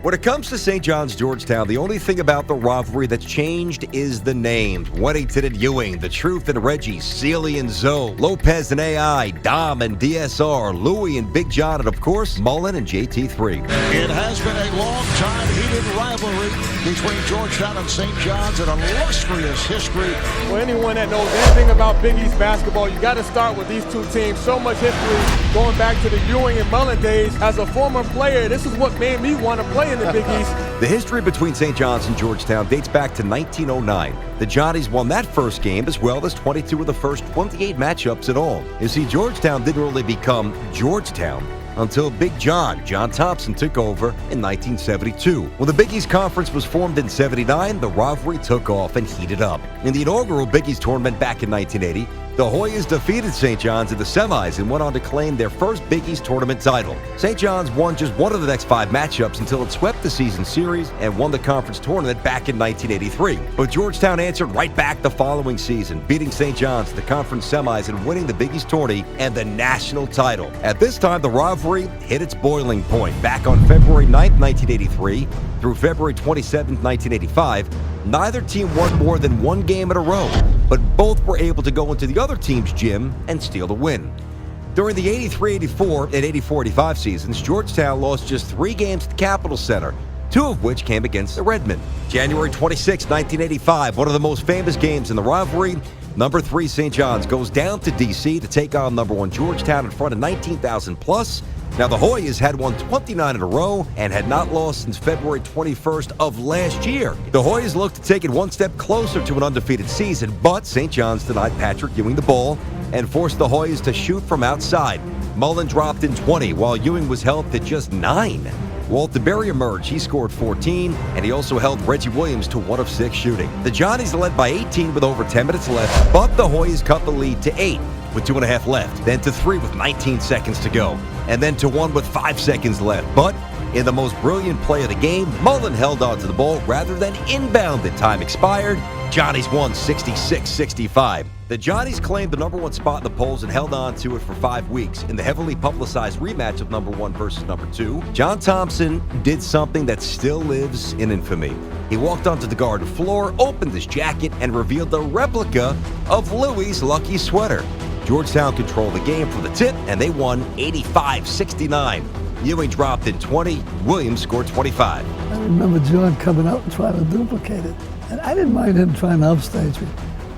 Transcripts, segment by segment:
When it comes to St. John's, Georgetown, the only thing about the rivalry that's changed is the names. Weddington and Ewing, The Truth and Reggie, Sealy and Zoe, Lopez and AI, Dom and DSR, Louie and Big John, and of course, Mullen and JT3. It has been a long-time heated rivalry between Georgetown and St. John's, an illustrious history. For anyone that knows anything about Big East basketball, you got to start with these two teams. So much history going back to the Ewing and Mullen days. As a former player, this is what made me want to play in the Big East. The history between St. John's and Georgetown dates back to 1909. The Johnnies won that first game as well as 22 of the first 28 matchups at all. You see, Georgetown didn't really become Georgetown until Big John Thompson took over in 1972. When the Big East Conference was formed in '79, the rivalry took off and heated up. In the inaugural Big East tournament back in 1980, the Hoyas defeated St. John's in the semis and went on to claim their first Big East tournament title. St. John's won just one of the next 5 matchups until it swept the season series and won the conference tournament back in 1983. But Georgetown answered right back the following season, beating St. John's in the conference semis and winning the Big East tourney and the national title. At this time, the rivalry hit its boiling point. Back on February 9th, 1983 through February 27th, 1985, neither team won more than one game in a row, but both were able to go into the other team's gym and steal the win. During the 83-84 and 84-85 seasons, Georgetown lost just 3 games at the Capitol Center, 2 of which came against the Redmen. January 26, 1985, one of the most famous games in the rivalry, number 3 St. John's goes down to D.C. to take on number 1 Georgetown in front of 19,000 plus. Now, the Hoyas had won 29 in a row and had not lost since February 21st of last year. The Hoyas looked to take it one step closer to an undefeated season, but St. John's denied Patrick Ewing the ball and forced the Hoyas to shoot from outside. Mullen dropped in 20, while Ewing was held to just 9. Walter Berry emerged. He scored 14, and he also held Reggie Williams to 1 of 6 shooting. The Johnnies led by 18 with over 10 minutes left, but the Hoyas cut the lead to 8 with 2.5 left, then to 3 with 19 seconds to go, and then to 1 with 5 seconds left. But in the most brilliant play of the game, Mullen held on to the ball rather than inbounded. Time expired. Johnnies won 66-65. The Johnnies claimed the number 1 spot in the polls and held on to it for 5 weeks. In the heavily publicized rematch of number 1 versus number 2, John Thompson did something that still lives in infamy. He walked onto the garden floor, opened his jacket, and revealed a replica of Louie's lucky sweater. Georgetown controlled the game from the tip, and they won 85-69. Ewing dropped in 20. Williams scored 25. I remember John coming out and trying to duplicate it. And I didn't mind him trying to upstage me.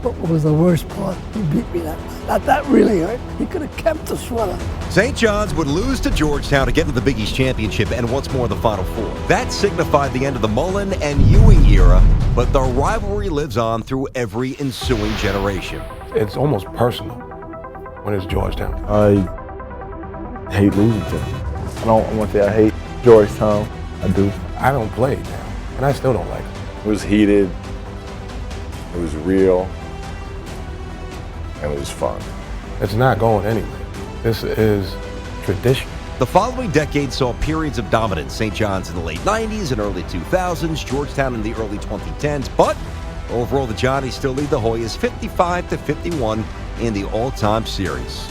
But what was the worst part? He beat me that really hurt. He could have kept the sweater. St. John's would lose to Georgetown to get into the Big East Championship and once more the Final Four. That signified the end of the Mullen and Ewing era, but the rivalry lives on through every ensuing generation. It's almost personal when it's Georgetown. I hate losing to them. I don't want to say I hate Georgetown. I do. I don't play it now, and I still don't like it. It was heated. It was real. And it was fun. It's not going anywhere. This is tradition. The following decade saw periods of dominance. St. John's in the late 90s and early 2000s, Georgetown in the early 2010s, but overall the Johnnies still lead the Hoyas 55-51 in the all-time series.